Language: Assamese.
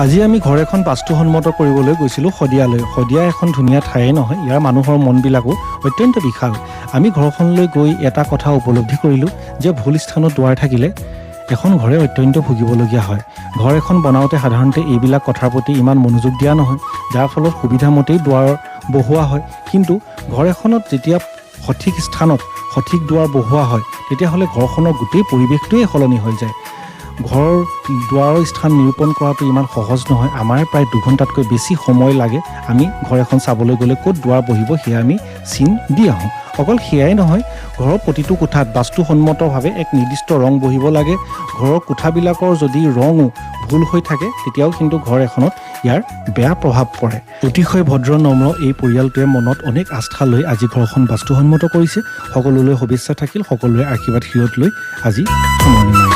আজি আমি ঘৰ এখন বাস্তুসন্মত কৰিবলৈ গৈছিলোঁ শদিয়ালৈ। শদিয়া এখন ধুনীয়া ঠায়ে নহয়, ইয়াৰ মানুহৰ মনবিলাকো অত্যন্ত বিশাল। আমি ঘৰখনলৈ গৈ এটা কথা উপলব্ধি কৰিলোঁ যে ভুল স্থানত দুৱাৰ থাকিলে এখন ঘৰে অত্যন্ত ভুগিবলগীয়া হয়। ঘৰ এখন বনাওঁতে সাধাৰণতে এইবিলাক কথাৰ প্ৰতি ইমান মনোযোগ দিয়া নহয়, যাৰ ফলত সুবিধামতেই দুৱাৰ বহোৱা হয়। কিন্তু ঘৰ এখনত যেতিয়া সঠিক স্থানত সঠিক দুৱাৰ বহোৱা হয়, তেতিয়াহ'লে ঘৰখনৰ গোটেই পৰিৱেশটোৱেই সলনি হৈ যায়। ঘৰৰ দুৱাৰৰ স্থান নিৰূপণ কৰাটো ইমান সহজ নহয়। আমাৰ প্ৰায় 2 ঘণ্টাতকৈ বেছি সময় লাগে। আমি ঘৰ এখন চাবলৈ গ'লে ক'ত দুৱাৰ বহিব সেয়া আমি চিন দি আহোঁ। অকল সেয়াই নহয়, ঘৰৰ প্ৰতিটো কোঠাত বাস্তুসন্মতভাৱে এক নিৰ্দিষ্ট ৰং বহিব লাগে। ঘৰৰ কোঠাবিলাকৰ যদি ৰঙো ভুল হৈ থাকে, তেতিয়াও কিন্তু ঘৰ এখনত ইয়াৰ বেয়া প্ৰভাৱ পৰে। অতিশয় ভদ্ৰ নম্ৰ এই পৰিয়ালটোৱে মনত অনেক আস্থা লৈ আজি ঘৰখন বাস্তুসন্মত কৰিছে। সকলোলৈ শুভেচ্ছা থাকিল, সকলোৰে আশীৰ্বাদ শিৰত লৈ আজি সামৰণি মাৰিলোঁ।